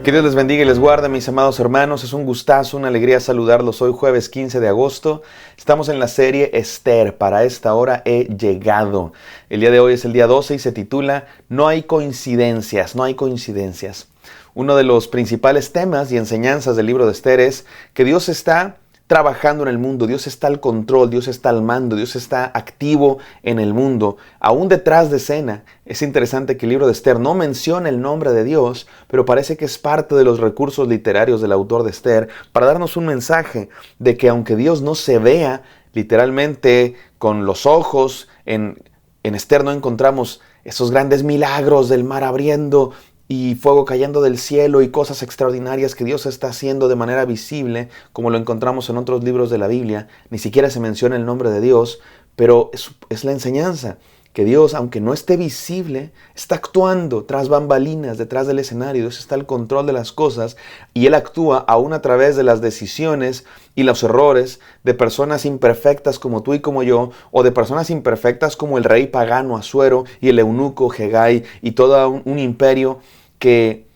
Que Dios les bendiga y les guarde, mis amados hermanos. Es un gustazo, una alegría saludarlos. Hoy jueves 15 de agosto. Estamos en la serie Esther. Para esta hora he llegado. El día de hoy es el día 12 y se titula No hay coincidencias, no hay coincidencias. Uno de los principales temas y enseñanzas del libro de Esther es que Dios está trabajando en el mundo, Dios está al control, Dios está al mando, Dios está activo en el mundo, aún detrás de escena. Es interesante que el libro de Esther no menciona el nombre de Dios, pero parece que es parte de los recursos literarios del autor de Esther para darnos un mensaje de que aunque Dios no se vea literalmente con los ojos, en Esther no encontramos esos grandes milagros del mar abriendo y fuego cayendo del cielo y cosas extraordinarias que Dios está haciendo de manera visible, como lo encontramos en otros libros de la Biblia. Ni siquiera se menciona el nombre de Dios, pero es la enseñanza, que Dios, aunque no esté visible, está actuando tras bambalinas, detrás del escenario. Dios está al control de las cosas y Él actúa aún a través de las decisiones y los errores de personas imperfectas como tú y como yo, o de personas imperfectas como el rey pagano Asuero y el eunuco Hegai y todo un imperio que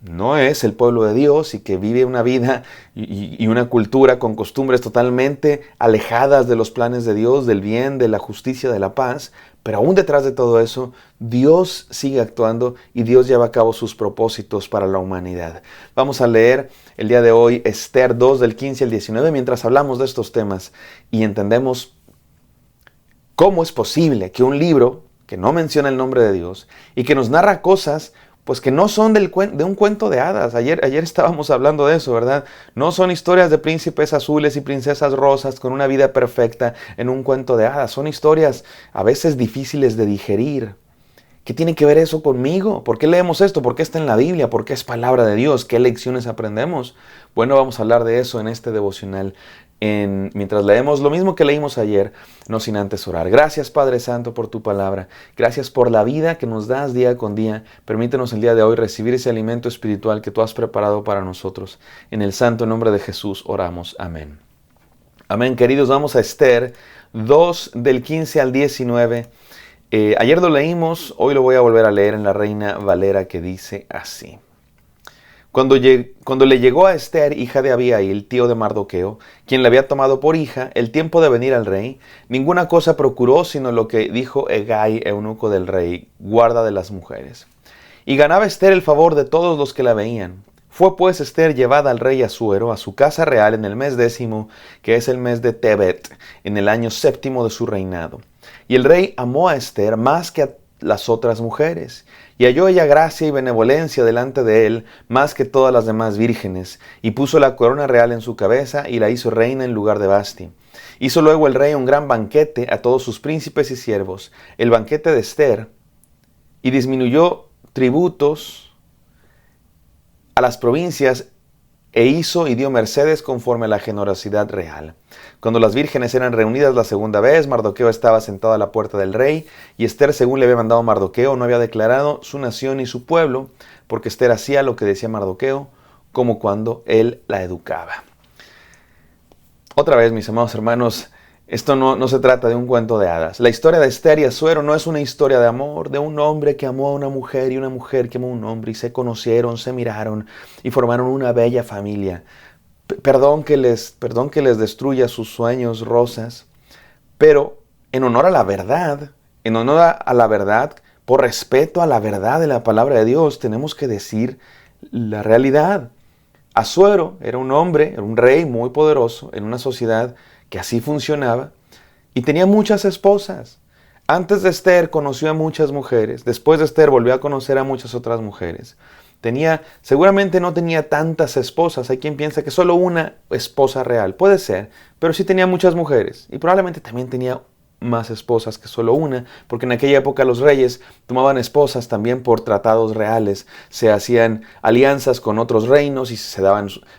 no es el pueblo de Dios y que vive una vida y una cultura con costumbres totalmente alejadas de los planes de Dios, del bien, de la justicia, de la paz. Pero aún detrás de todo eso, Dios sigue actuando y Dios lleva a cabo sus propósitos para la humanidad. Vamos a leer el día de hoy Esther 2 del 15 al 19 mientras hablamos de estos temas y entendemos cómo es posible que un libro que no menciona el nombre de Dios y que nos narra cosas pues que no son de un cuento de hadas. Ayer estábamos hablando de eso, ¿verdad? No son historias de príncipes azules y princesas rosas con una vida perfecta en un cuento de hadas. Son historias a veces difíciles de digerir. ¿Qué tiene que ver eso conmigo? ¿Por qué leemos esto? ¿Por qué está en la Biblia? ¿Por qué es palabra de Dios? ¿Qué lecciones aprendemos? Bueno, vamos a hablar de eso en este devocional. Mientras leemos lo mismo que leímos ayer, no sin antes orar. Gracias, Padre Santo, por tu palabra. Gracias por la vida que nos das día con día. Permítenos el día de hoy recibir ese alimento espiritual que tú has preparado para nosotros. En el santo nombre de Jesús oramos. Amén. Amén, queridos. Vamos a Esther 2 del 15 al 19. Ayer lo leímos, hoy lo voy a volver a leer en la Reina Valera, que dice así. Cuando le llegó a Esther, hija de Abihail, tío de Mardoqueo, quien le había tomado por hija, el tiempo de venir al rey, ninguna cosa procuró sino lo que dijo Hegai, eunuco del rey, guarda de las mujeres. Y ganaba Esther el favor de todos los que la veían. Fue pues Esther llevada al rey Asuero a su casa real en el mes 10, que es el mes de Tebet, en el año 7 de su reinado. Y el rey amó a Esther más que a las otras mujeres, y halló ella gracia y benevolencia delante de él más que todas las demás vírgenes, y puso la corona real en su cabeza y la hizo reina en lugar de Vasti. Hizo luego el rey un gran banquete a todos sus príncipes y siervos, el banquete de Esther, y disminuyó tributos a las provincias e hizo y dio mercedes conforme a la generosidad real. Cuando las vírgenes eran reunidas la segunda vez, Mardoqueo estaba sentado a la puerta del rey, y Esther, según le había mandado Mardoqueo, no había declarado su nación y su pueblo, porque Esther hacía lo que decía Mardoqueo, como cuando él la educaba. Otra vez, mis amados hermanos, esto no se trata de un cuento de hadas. La historia de Esther y Asuero no es una historia de amor, de un hombre que amó a una mujer y una mujer que amó a un hombre y se conocieron, se miraron y formaron una bella familia. Perdón que les destruya sus sueños rosas, pero en honor a la verdad, por respeto a la verdad de la palabra de Dios, tenemos que decir la realidad. Asuero era un hombre, era un rey muy poderoso en una sociedad que así funcionaba, y tenía muchas esposas. Antes de Esther conoció a muchas mujeres, después de Esther volvió a conocer a muchas otras mujeres. Seguramente no tenía tantas esposas, hay quien piensa que solo una esposa real, puede ser, pero sí tenía muchas mujeres, y probablemente también tenía más esposas que solo una, porque en aquella época los reyes tomaban esposas también por tratados reales, se hacían alianzas con otros reinos y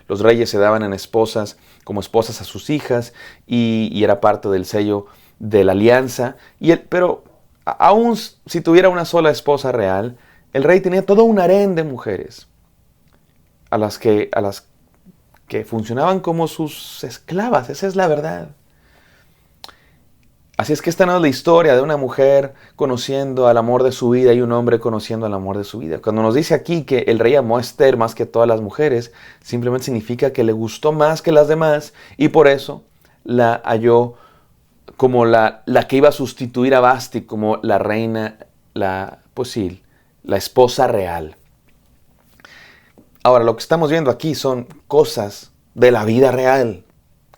los reyes se daban en esposas como esposas a sus hijas y era parte del sello de la alianza. Pero aún si tuviera una sola esposa real, el rey tenía todo un harén de mujeres a las que funcionaban como sus esclavas, esa es la verdad. Así es que esta no es la historia de una mujer conociendo al amor de su vida y un hombre conociendo al amor de su vida. Cuando nos dice aquí que el rey amó a Esther más que todas las mujeres, simplemente significa que le gustó más que las demás y por eso la halló como la que iba a sustituir a Vasti como la reina, pues sí, la esposa real. Ahora, lo que estamos viendo aquí son cosas de la vida real,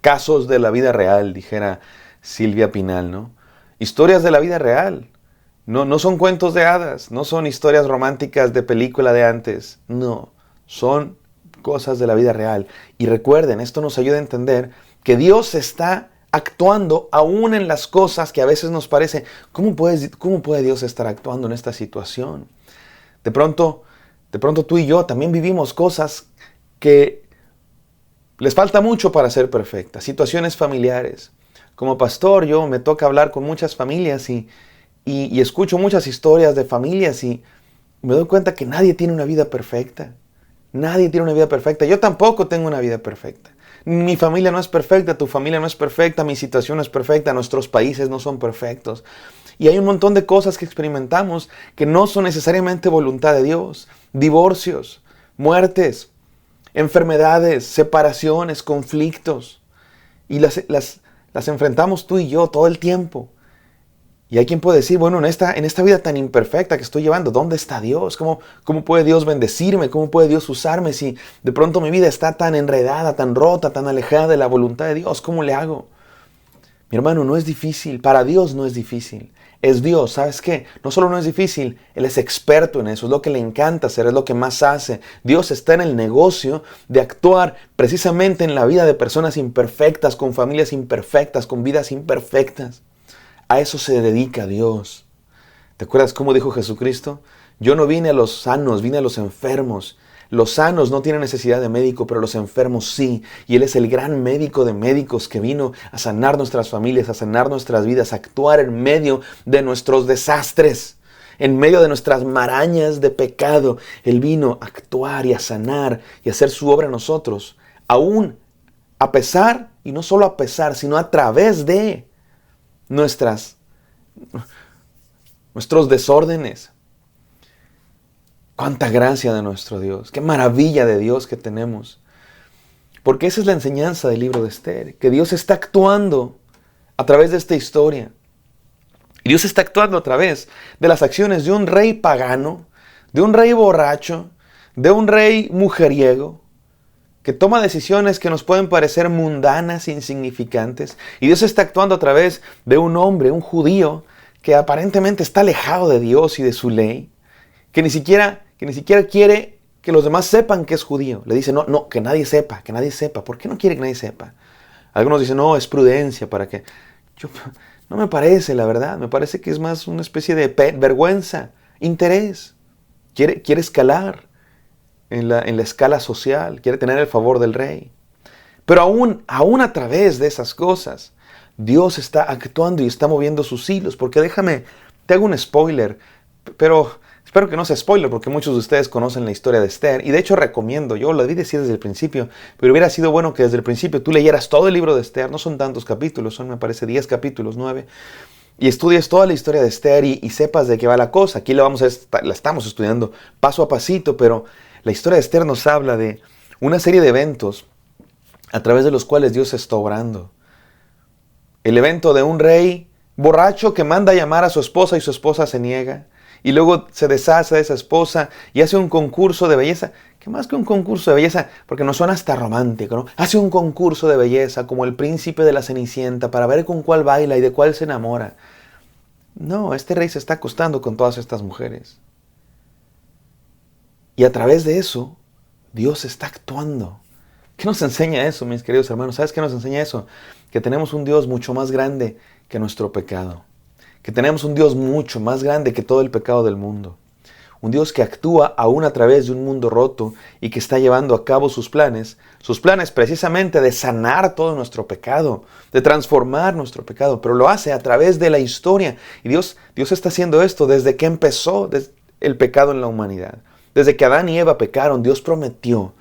casos de la vida real, dijera Silvia Pinal, ¿no? Historias de la vida real. No son cuentos de hadas, no son historias románticas de película de antes, no, son cosas de la vida real. Y recuerden, esto nos ayuda a entender que Dios está actuando aún en las cosas que a veces nos parece, ¿cómo puede Dios estar actuando en esta situación? De pronto tú y yo también vivimos cosas que les falta mucho para ser perfectas, situaciones familiares. Como pastor, yo me toca hablar con muchas familias y escucho muchas historias de familias y me doy cuenta que nadie tiene una vida perfecta. Nadie tiene una vida perfecta. Yo tampoco tengo una vida perfecta. Mi familia no es perfecta, tu familia no es perfecta, mi situación no es perfecta, nuestros países no son perfectos. Y hay un montón de cosas que experimentamos que no son necesariamente voluntad de Dios. Divorcios, muertes, enfermedades, separaciones, conflictos. Y las enfrentamos tú y yo todo el tiempo. Y hay quien puede decir, bueno, en esta vida tan imperfecta que estoy llevando, ¿dónde está Dios? ¿Cómo puede Dios bendecirme? ¿Cómo puede Dios usarme si de pronto mi vida está tan enredada, tan rota, tan alejada de la voluntad de Dios? ¿Cómo le hago? Mi hermano, no es difícil. Para Dios no es difícil. Es Dios, ¿sabes qué? No solo no es difícil, Él es experto en eso, es lo que le encanta hacer, es lo que más hace. Dios está en el negocio de actuar precisamente en la vida de personas imperfectas, con familias imperfectas, con vidas imperfectas. A eso se dedica Dios. ¿Te acuerdas cómo dijo Jesucristo? Yo no vine a los sanos, vine a los enfermos. Los sanos no tienen necesidad de médico, pero los enfermos sí. Y Él es el gran médico de médicos que vino a sanar nuestras familias, a sanar nuestras vidas, a actuar en medio de nuestros desastres, en medio de nuestras marañas de pecado. Él vino a actuar y a sanar y a hacer su obra en nosotros, aún a pesar, y no solo a pesar, sino a través de nuestros desórdenes. Cuánta gracia de nuestro Dios, qué maravilla de Dios que tenemos. Porque esa es la enseñanza del libro de Esther, que Dios está actuando a través de esta historia. Y Dios está actuando a través de las acciones de un rey pagano, de un rey borracho, de un rey mujeriego, que toma decisiones que nos pueden parecer mundanas e insignificantes. Y Dios está actuando a través de un hombre, un judío, que aparentemente está alejado de Dios y de su ley, que ni siquiera quiere que los demás sepan que es judío. Le dice, no, que nadie sepa, que nadie sepa. ¿Por qué no quiere que nadie sepa? Algunos dicen, no, es prudencia para que... No me parece, la verdad. Me parece que es más una especie de vergüenza, interés. Quiere escalar en la escala social, quiere tener el favor del rey. Pero aún a través de esas cosas, Dios está actuando y está moviendo sus hilos. Porque te hago un spoiler, pero espero que no sea spoiler, porque muchos de ustedes conocen la historia de Esther. Y de hecho recomiendo, yo lo debí decir desde el principio, pero hubiera sido bueno que desde el principio tú leyeras todo el libro de Esther. No son tantos capítulos, son me parece 10 capítulos, 9. Y estudies toda la historia de Esther y sepas de qué va la cosa. Aquí la estamos estudiando paso a pasito, pero la historia de Esther nos habla de una serie de eventos a través de los cuales Dios está obrando. El evento de un rey borracho que manda a llamar a su esposa y su esposa se niega. Y luego se deshace de esa esposa y hace un concurso de belleza. ¿Qué más que un concurso de belleza? Porque nos suena hasta romántico, ¿no? Hace un concurso de belleza como el príncipe de la Cenicienta para ver con cuál baila y de cuál se enamora. No, este rey se está acostando con todas estas mujeres. Y a través de eso, Dios está actuando. ¿Qué nos enseña eso, mis queridos hermanos? ¿Sabes qué nos enseña eso? Que tenemos un Dios mucho más grande que nuestro pecado. Que tenemos un Dios mucho más grande que todo el pecado del mundo. Un Dios que actúa aún a través de un mundo roto y que está llevando a cabo sus planes precisamente de sanar todo nuestro pecado, de transformar nuestro pecado, pero lo hace a través de la historia. Y Dios está haciendo esto desde que empezó el pecado en la humanidad. Desde que Adán y Eva pecaron, Dios prometió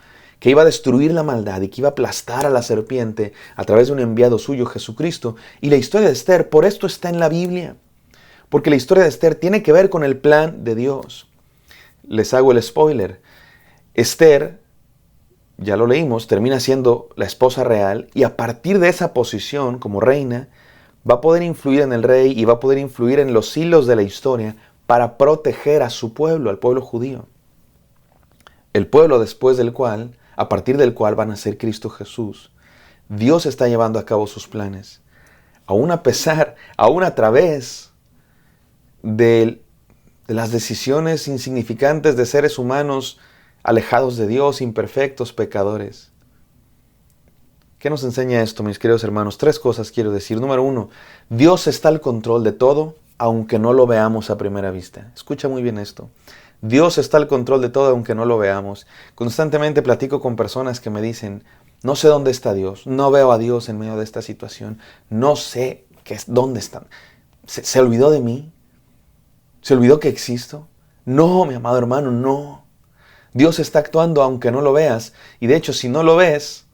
que iba a destruir la maldad y que iba a aplastar a la serpiente a través de un enviado suyo, Jesucristo. Y la historia de Esther, por esto está en la Biblia, porque la historia de Esther tiene que ver con el plan de Dios. Les hago el spoiler. Esther, ya lo leímos, termina siendo la esposa real y a partir de esa posición como reina va a poder influir en el rey y va a poder influir en los hilos de la historia para proteger a su pueblo, al pueblo judío. El pueblo después del cual, a partir del cual va a nacer Cristo Jesús. Dios está llevando a cabo sus planes. Aún a través de las decisiones insignificantes de seres humanos alejados de Dios, imperfectos, pecadores. ¿Qué nos enseña esto, mis queridos hermanos? 3 cosas quiero decir. Número 1, Dios está al control de todo, aunque no lo veamos a primera vista. Escucha muy bien esto. Dios está al control de todo, aunque no lo veamos. Constantemente platico con personas que me dicen, no sé dónde está Dios, no veo a Dios en medio de esta situación, no sé dónde está. ¿Se olvidó de mí? ¿Se olvidó que existo? No, mi amado hermano, no. Dios está actuando aunque no lo veas. Y de hecho, si no lo ves,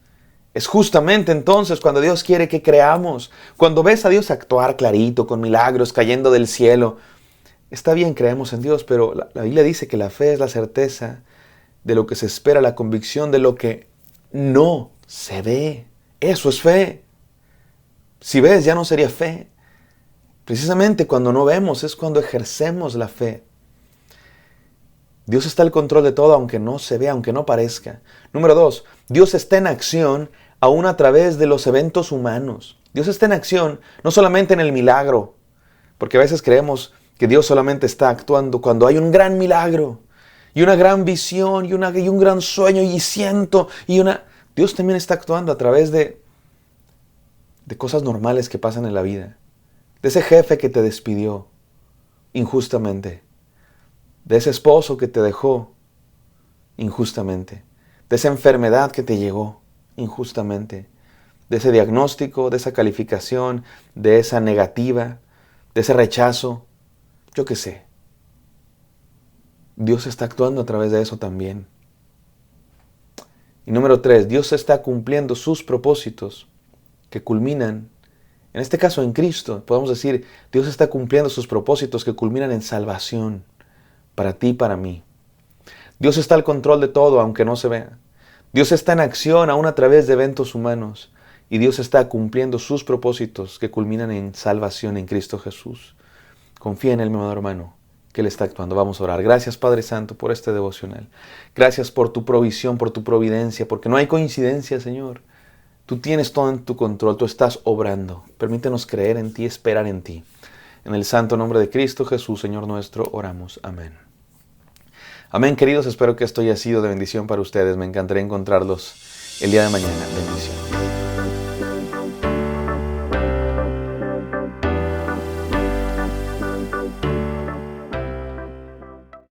es justamente entonces cuando Dios quiere que creamos. Cuando ves a Dios actuar clarito, con milagros cayendo del cielo. Está bien, creemos en Dios, pero la Biblia dice que la fe es la certeza de lo que se espera, la convicción de lo que no se ve. Eso es fe. Si ves, ya no sería fe. Precisamente cuando no vemos es cuando ejercemos la fe. Dios está al control de todo, aunque no se vea, aunque no parezca. Número 2, Dios está en acción aún a través de los eventos humanos. Dios está en acción no solamente en el milagro, porque a veces creemos que Dios solamente está actuando cuando hay un gran milagro y una gran visión y un gran sueño Dios también está actuando a través de cosas normales que pasan en la vida. De ese jefe que te despidió injustamente. De ese esposo que te dejó injustamente. De esa enfermedad que te llegó injustamente. De ese diagnóstico, de esa calificación, de esa negativa, de ese rechazo. Yo qué sé. Dios está actuando a través de eso también. Y número 3, Dios está cumpliendo sus propósitos que culminan, en este caso en Cristo. Podemos decir, Dios está cumpliendo sus propósitos que culminan en salvación para ti y para mí. Dios está al control de todo, aunque no se vea. Dios está en acción aún a través de eventos humanos. Y Dios está cumpliendo sus propósitos que culminan en salvación en Cristo Jesús. Confía en Él, mi amado hermano, que Él está actuando. Vamos a orar. Gracias, Padre Santo, por este devocional. Gracias por tu provisión, por tu providencia, porque no hay coincidencia, Señor. Tú tienes todo en tu control, tú estás obrando. Permítenos creer en ti, esperar en ti. En el santo nombre de Cristo Jesús, Señor nuestro, oramos. Amén. Amén, queridos. Espero que esto haya sido de bendición para ustedes. Me encantaría encontrarlos el día de mañana. Bendición.